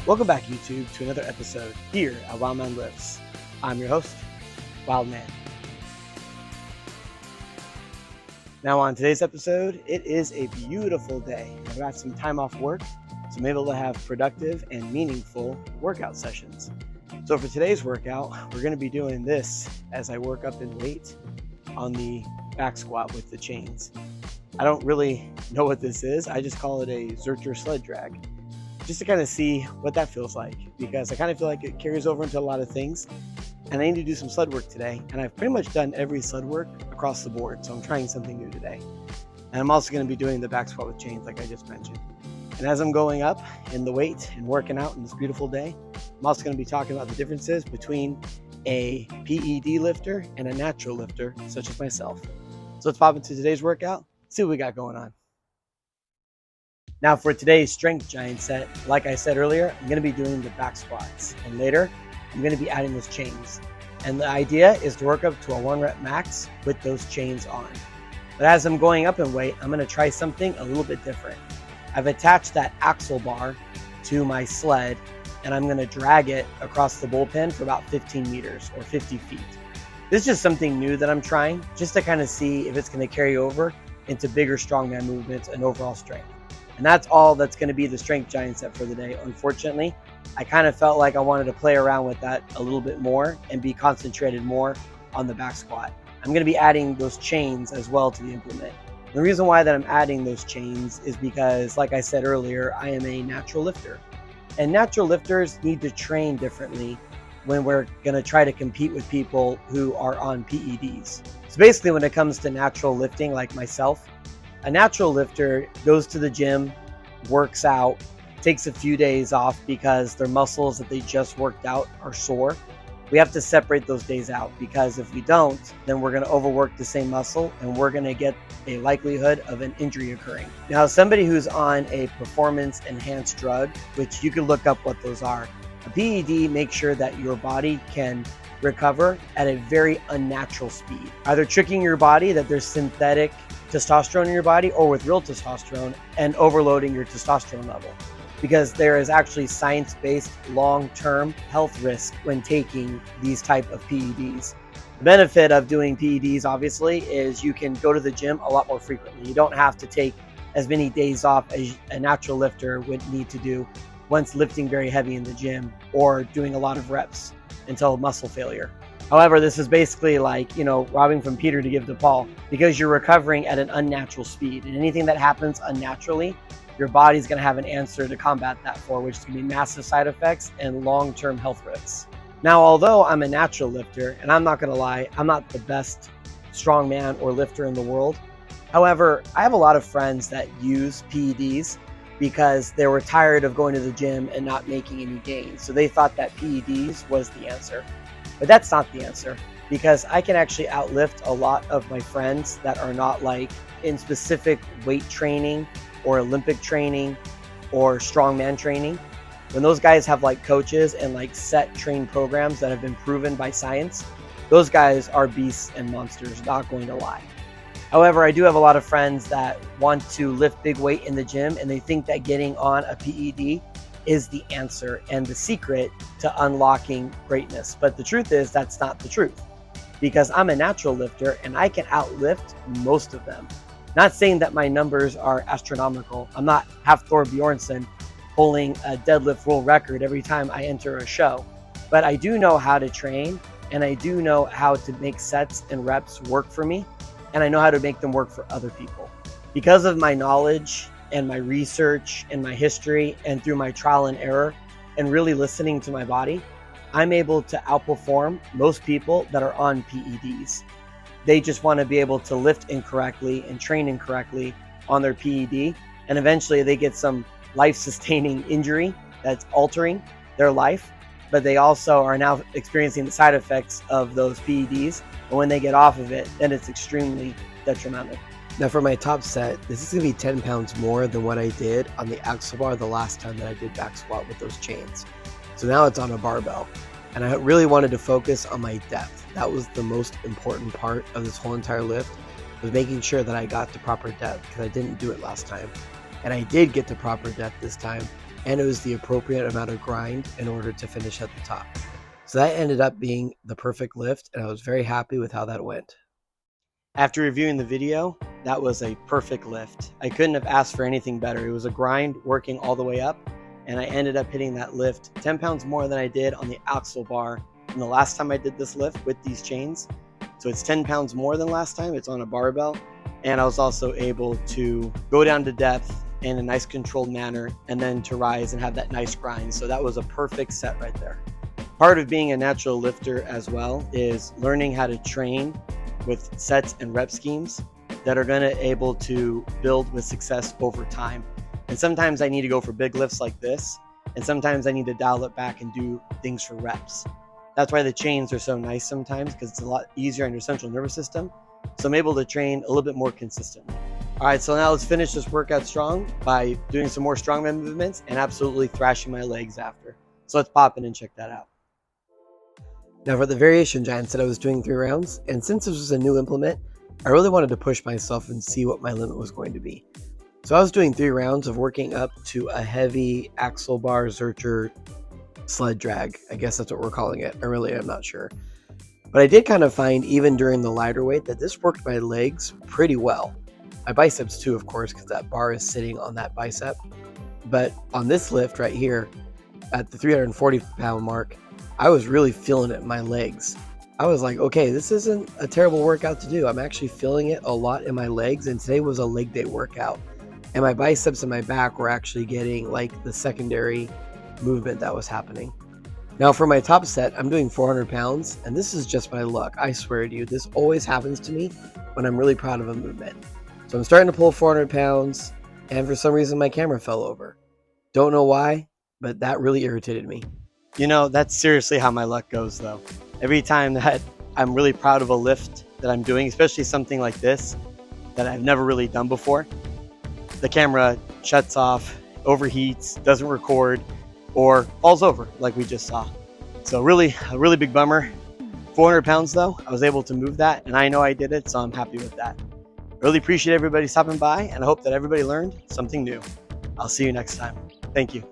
Welcome back, YouTube, to another episode here at WILDMAN Lifts. I'm your host, WILDMAN. Now on today's episode, it is a beautiful day. I've got some time off work, so I'm able to have productive and meaningful workout sessions. So for today's workout, we're going to be doing this as I work up in weight on the back squat with the chains. I don't really know what this is. I just call it a Zercher sled drag, just to kind of see what that feels like, because I kind of feel like it carries over into a lot of things, and I need to do some sled work today, and I've pretty much done every sled work across the board, so I'm trying something new today. And I'm also going to be doing the back squat with chains like I just mentioned. And as I'm going up in the weight and working out in this beautiful day, I'm also going to be talking about the differences between a PED lifter and a natural lifter such as myself. So let's pop into today's workout, see what we got going on. Now for today's strength giant set, like I said earlier, I'm going to be doing the back squats, and later I'm going to be adding those chains. And the idea is to work up to a 1 rep max with those chains on. But as I'm going up in weight, I'm going to try something a little bit different. I've attached that axle bar to my sled, and I'm going to drag it across the bullpen for about 15 meters or 50 feet. This is just something new that I'm trying, just to kind of see if it's going to carry over into bigger strongman movements and overall strength. And that's all that's going to be the strength giant set for the day. Unfortunately, I kind of felt like I wanted to play around with that a little bit more and be concentrated more on the back squat. I'm going to be adding those chains as well to the implement. The reason why that I'm adding those chains is because, like I said earlier, I am a natural lifter. And natural lifters need to train differently when we're going to try to compete with people who are on PEDs. So basically, when it comes to natural lifting like myself, a natural lifter goes to the gym, works out, takes a few days off because their muscles that they just worked out are sore. We have to separate those days out, because if we don't, then we're going to overwork the same muscle and we're going to get a likelihood of an injury occurring. Now, somebody who's on a performance enhanced drug, which you can look up what those are, a PED makes sure that your body can recover at a very unnatural speed, either tricking your body that there's synthetic testosterone in your body or with real testosterone and overloading your testosterone level, because there is actually science-based long-term health risk when taking these type of PEDs. The benefit of doing PEDs obviously is you can go to the gym a lot more frequently. You don't have to take as many days off as a natural lifter would need to do once lifting very heavy in the gym or doing a lot of reps until muscle failure. However, this is basically like, robbing from Peter to give to Paul, because you're recovering at an unnatural speed, and anything that happens unnaturally, your body's going to have an answer to combat that for, which is going to be massive side effects and long-term health risks. Now, although I'm a natural lifter, and I'm not going to lie, I'm not the best strongman or lifter in the world. However, I have a lot of friends that use PEDs because they were tired of going to the gym and not making any gains. So they thought that PEDs was the answer. But that's not the answer, because I can actually outlift a lot of my friends that are not like in specific weight training or Olympic training or strongman training. When those guys have like coaches and like set train programs that have been proven by science, those guys are beasts and monsters, not going to lie. However, I do have a lot of friends that want to lift big weight in the gym, and they think that getting on a PED is the answer and the secret to unlocking greatness. But the truth is that's not the truth, because I'm a natural lifter and I can outlift most of them. Not saying that my numbers are astronomical. I'm not half Thor Bjornsson pulling a deadlift world record every time I enter a show, but I do know how to train, and I do know how to make sets and reps work for me, and I know how to make them work for other people. Because of my knowledge and my research and my history, and through my trial and error and really listening to my body, I'm able to outperform most people that are on PEDs. They just want to be able to lift incorrectly and train incorrectly on their PED, and eventually they get some life-sustaining injury that's altering their life, but they also are now experiencing the side effects of those PEDs, and when they get off of it, then it's extremely detrimental. Now for my top set, this is going to be 10 pounds more than what I did on the axle bar the last time that I did back squat with those chains. So now it's on a barbell, and I really wanted to focus on my depth. That was the most important part of this whole entire lift, was making sure that I got the proper depth, because I didn't do it last time. And I did get the proper depth this time, and it was the appropriate amount of grind in order to finish at the top. So that ended up being the perfect lift, and I was very happy with how that went. After reviewing the video, that was a perfect lift. I couldn't have asked for anything better. It was a grind working all the way up, and I ended up hitting that lift 10 pounds more than I did on the axle bar from the last time I did this lift with these chains. So it's 10 pounds more than last time. It's on a barbell, and I was also able to go down to depth in a nice controlled manner and then to rise and have that nice grind. So that was a perfect set right there. Part of being a natural lifter as well is learning how to train with sets and rep schemes that are going to able to build with success over time. And sometimes I need to go for big lifts like this, and sometimes I need to dial it back and do things for reps. That's why the chains are so nice sometimes, because it's a lot easier on your central nervous system. So I'm able to train a little bit more consistently. All right, so now let's finish this workout strong by doing some more strongman movements and absolutely thrashing my legs after. So let's pop in and check that out. Now for the variation giant set, I was doing 3 rounds, and since this was a new implement, I really wanted to push myself and see what my limit was going to be. So I was doing 3 rounds of working up to a heavy axle bar zercher sled drag. I guess that's what we're calling it. I really am not sure. But I did kind of find, even during the lighter weight, that this worked my legs pretty well. My biceps too, of course, because that bar is sitting on that bicep. But on this lift right here, at the 340 pound mark, I was really feeling it in my legs. I was like, okay, this isn't a terrible workout to do. I'm actually feeling it a lot in my legs, and today was a leg day workout. And my biceps and my back were actually getting like the secondary movement that was happening. Now for my top set, I'm doing 400 pounds, and this is just my luck. I swear to you, this always happens to me when I'm really proud of a movement. So I'm starting to pull 400 pounds, and for some reason my camera fell over. Don't know why, but that really irritated me. You know, that's seriously how my luck goes though. Every time that I'm really proud of a lift that I'm doing, especially something like this that I've never really done before, the camera shuts off, overheats, doesn't record, or falls over like we just saw. So really, a really big bummer. 400 pounds though, I was able to move that, and I know I did it, so I'm happy with that. Really appreciate everybody stopping by, and I hope that everybody learned something new. I'll see you next time. Thank you.